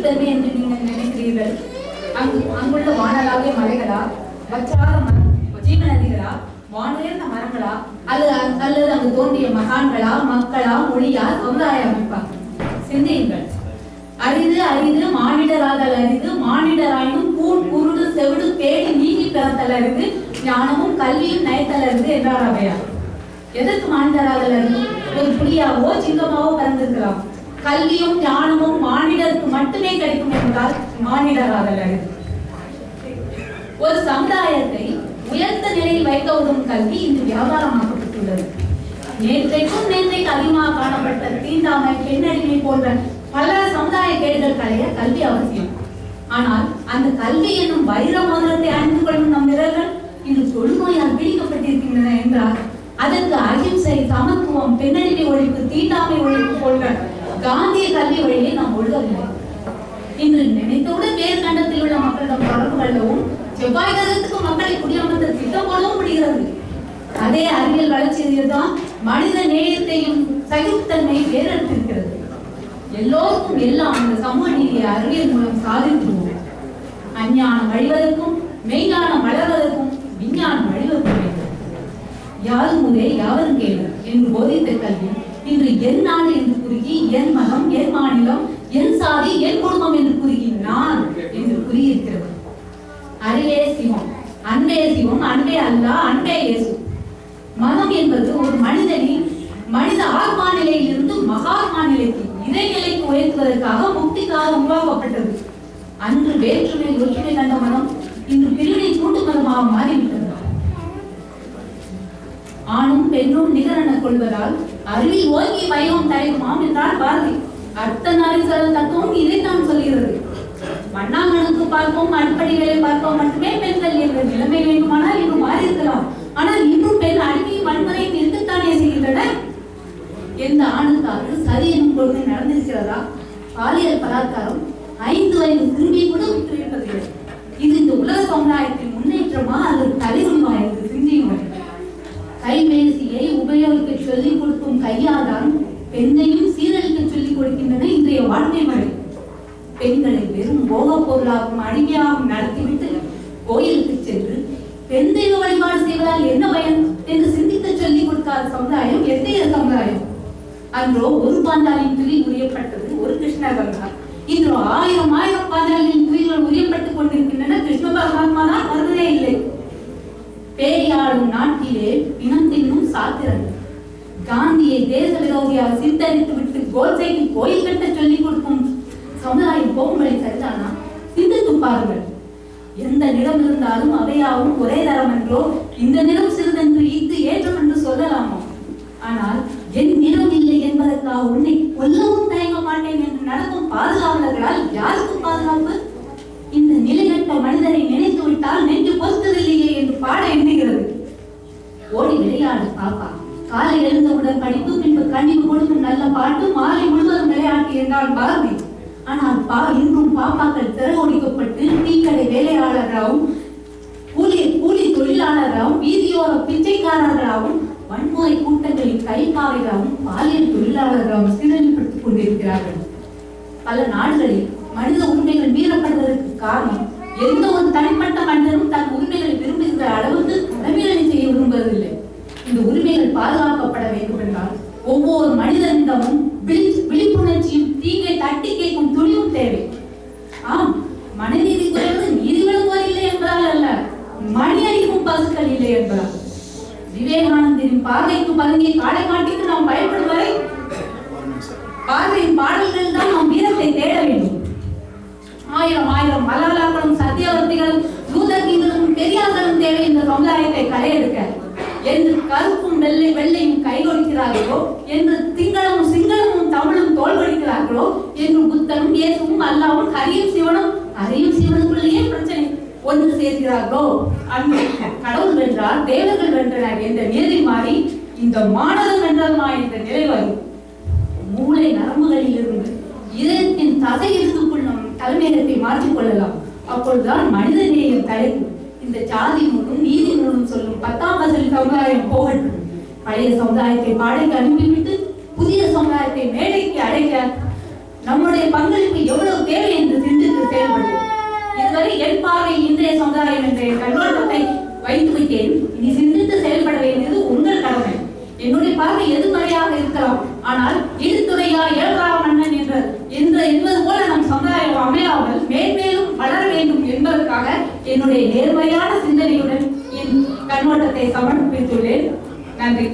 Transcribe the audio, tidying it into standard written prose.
உயர்தன்மை என்று நீங்கள் நினைக்கிறீர்கள்? அங்குள்ள வானலாகிய மலைகளா, வற்றாத ஜீவ நதிகளா, வானுயர்ந்த மரங்களா, அல்லது அங்கு தோன்றிய மகான்களா, மக்களா, மொழியா, சமுதாய அமைப்பா? சிந்தியுங்கள். அரிது அரிது மானிடராதல் அரிது, மானிடராயினும் கூண் குருடு செவிடு பேடி நீங்கி பிறத்தல் அரிது, ஞானமும் கல்வியும் நயத்தல் அரிது என்றார் அவையார். எதற்கு மானிடராதல் அரிது? ஒரு புலியாவோ சிங்கமாவோ பிறந்திருக்கலாம். கல்வியும் ஞானமும் மானிடருக்கு மட்டுமே கிடைக்கும் என்றால் மானிடராதல் அரிது. ஒரு சமுதாயத்தை உயர்ந்த நிலையில் வைக்க உதவும் கல்வி இன்று வியாபாரமாக்கப்பட்டுள்ளது. நேற்றைக்கு அதிகமாக காணப்பட்ட தீண்டாமை, பெண்ணடிமை போன்ற பல சமுதாய கேடுகள் களைய கல்வி அவசியம். ஆனால் அந்த கல்வி என்னும் வைர மோதிரத்தை அணிந்து கொள்ளும் நம் விரல்கள் இன்று தொழுநோயால் பிடிக்கப்பட்டிருக்கின்றன என்றால் அதற்கு அகிம்சை, சமத்துவம், பெண்ணடிமை ஒழிப்பு, தீண்டாமை ஒழிப்பு போன்ற காந்திய கல்வி வழியை நாம் ஒழுகவில்லை. இன்று நினைத்தவுடன் வேறு கண்டத்தில் உள்ள மக்களிடம் தொடர்பு கொள்ளவும், செவ்வாய் கிரகத்துக்கு மக்களை குடியமர்த்த திட்டம் போடவும் முடிகிறது. அதே அறிவியல் வளர்ச்சியில்தான் மனித நேயத்தையும் சகிப்புத்தன்மையை வேறெடுத்திருக்கிறது. எல்லோருக்கும் எல்லாம் அந்த சமூக நீதியை அறிவியல் மூலம் சாதித்துவோம். அஞ்ஞானம் அழிவதற்கும் மெய்ஞானம் வளர்வதற்கும் விஞ்ஞானம் அழிவதற்கு வேண்டும். யாரும் முதே யாவரும் கேளு என்று போதித்த கல்வி இன்று என் நாடு என்று குறுகி, என் மதம், என் மாநிலம், என் சாதி, என் குடும்பம் என்று குறுகி நான் என்று கூறியிருக்கிறது. அறிவே சிவம், அன்பே சிவம், அன்பே அல்லா, அன்பே இயேசு. மதம் என்பது ஒரு மனிதனின் மனித ஆத்மா நிலையில் இருந்து மகாத்மா நிலைக்கு, இறைநிலைக்கு உயர்த்துவதற்காக, முக்திக்காக உருவாக்கப்பட்டது. அன்று வேற்றுமை ஒற்றுமை கண்ட மதம் இன்று பிரிவினை தூண்டு மதமாக மாறிவிட்டது. ஆணும் பெண்ணும் நிகரென கொள்வதால் அறிவில் ஓங்கி வைகம் தடைக்குமாம் என்றால் பாரதி. அர்த்தநாரீஸ்வரர் தத்துவம் இதைத்தான் சொல்கிறது. மண்ணாங்கனுக்கு பார்ப்போம், அடிப்படைகளை பார்ப்போம் மட்டுமே பெண்கள் என்ற நிலைமை வேண்டுமானால் இன்று மாறி இருக்கலாம். ஆனால் இன்றும் பெண் அடிமை வன்முறை இருக்கத்தானே செய்கின்றன. எந்த ஆணுக்காக சரி எனும் கொள்கை நடந்திருக்கிறதா? பாலியல் பலாத்காரம் 5 வயது சிறுமி கூட விட்டுவிட்டதில்லை. இது இந்த உலக சமுதாயத்தின் முன்னேற்றமா அல்லது தலைமுறைமா என்று சிந்தியுங்கள். கைபேசியை உபயோகிக்க சொல்லிக் கொடுக்கும் கையாதான் பெண்ணையும் சீரழிக்க சொல்லிக் கொடுக்கின்றன இன்றைய வாழ்க்கை முறை. பெண்களை வெறும் போக பொருளாகவும் அடிமையாகவும் நடத்திவிட்டு கோயிலுக்கு சென்று பெண் தெய்வ வழிபாடு செய்வதால் என்ன பயன் என்று சிந்திக்க சொல்லிக் கொடுக்காத சமுதாயம் எத்தகைய சமுதாயம்? அன்றோ ஒரு பாண்டாளின் துளி உரியப்பட்டது, ஒரு கிருஷ்ணர் வந்தார். இன்றோ ஆயிரம் பாண்டாளின் துளிகள் உரியப்பட்டுக் கொண்டிருக்கின்றன. கிருஷ்ண பரமாத்மா தான் வருவதே இல்லை. பேரியாளும் நாட்டிலே பிணம் தின்னும் சாத்திரங்கள். காந்தியை தேச விரோதியாக சித்தரித்து விட்டு கோல்சைக்கு கோயில் கட்ட சொல்லிக் கொடுக்கும் சமுதாயம் போகும் வழி சரிதானா? சிந்தித்து பாருங்கள். எந்த நிலம் இருந்தாலும் அவையாவும் ஒரே தரம் என்றோ, இந்த நிலம் சிறிதென்று இத்து ஏற்றம் என்று சொல்லலாமோ? ஆனால் என் நிலம் இல்லை என்பதற்காக உன்னை கொல்லவும் தயங்க மாட்டேன் என்று நடக்கும் பாதுகாவலர்களால் யாருக்கு பாதுகாப்பு? இந்த நிலையற்ற மனிதனை நினைத்து விட்டால் நெஞ்சு பொறுத்ததில்லையே என்று பாட எண்ணுகிறது. ஓடி விளையாடு பாப்பா, காலை எழுந்தவுடன் படிப்பு, பின்பு கனிவு கொடுக்கும் நல்ல பாட்டு, மாலை முழுவதும் விளையாட்டு என்றால் பாரதி. ஆனால் இன்றும் பாப்பாக்கள் திறகொடிக்கப்பட்டு டீக்கடை வேலையாளராகவும், கூலி தொழிலாளராகவும், வீதியோர பிச்சைக்காரர்களாகவும், வன்முறை கூட்டங்களில் கைப்பாவைகளாகவும், பாலியல் தொழிலாளர்களாகவும் சீரழிப்படுத்திக் கொண்டிருக்கிறார்கள். பல நாடுகளில் மனித உரிமைகள் மீறப்படுவதற்கு காரணம் எந்த ஒரு தனிப்பட்ட மனிதனும் தன் உரிமைகளை விரும்புகிற அளவுக்கு கடமைகளை செய்ய விரும்புவதில்லை. இந்த உரிமைகள் பாதுகாக்கப்பட வேண்டும் என்றால் ஒவ்வொரு மனிதனிடமும் விழிப்புணர்ச்சியும் தீங்கை தட்டி கேட்கும் துணிவும் தேவை. ஆம், மனநீதி குறைவது நீதி விளங்குவோர் இல்லை என்பதால் அல்ல, மணி அடிக்கும் பசுக்கள் இல்லை என்பதால். விவேகானந்தரின் பார்வைக்கு பதுங்கிய காடை மாட்டிக்கு நாம் பயப்படுவதை பார்வையின் பாடல்கள் தான் நாம் வீரத்தை தேட வேண்டும். ஆயிரம் மலாலாக்களும் சத்தியவர்த்திகளும் லூதர்கிங்களும் பெரியார்களும் தேவை இந்த சமுதாயத்தை களையெடுக்க. என்று கருப்பும் வெள்ளையும் கை கொடுக்கிறார்களோ, என்று திங்களமும் சிங்களமும் தமிழும் தோல் கொடுக்கிறார்களோ, என்று புத்தனும் இயேசுவும் அல்லாவும் ஹரியும் சிவனுக்குள்ளேயே பிரச்சனை ஒன்று சேர்க்கிறார்களோ, அன்று கடவுள் வென்றால் தேவர்கள் வென்றனர் என்ற நிலை மாறி இந்த மாணவன் வென்றதுமா என்ற நிலை வரும். மூளை நரம்புகளில் இருந்து இதயத்தின் தசை இருக்குக்குள் நம் தலைமையகத்தை மாற்றிக் கொள்ளலாம். அப்பொழுதுதான் மனித நேயம் தலைக்கும். இந்த ஜாதி நூலும் நீதி நூலும் சொல்லும் 10ஆம் வசதி சமுதாயம் போகட்டும். பழைய சமுதாயத்தை பாடைக்கு அனுப்பிவிட்டு புதிய சமுதாயத்தை மேடைக்கு அடைக்க நம்முடைய பங்களிப்பு எவ்வளவு தேவை என்று சிந்தித்து செயல்படுவோம். இதுவரை என் பார்வை இன்றைய சமுதாயம் என்ற கண்ணோட்டத்தை வைத்து விட்டேன். இனி சிந்தித்து செயல்பட வேண்டியது உங்கள் கடமை. என்னுடைய பார்வை எதிர்மறையாக இருக்கலாம், ஆனால் இழுத்துறையா ஏழரா மன்னன் என்பது போல நம் சமுதாயம் அமையாமல் மேன்மேலும் வளர வேண்டும் என்பதற்காக என்னுடைய நேர்மையான சிந்தனையுடன் என் கண்ணோட்டத்தை சமர்ப்பித்துள்ளேன். நன்றி.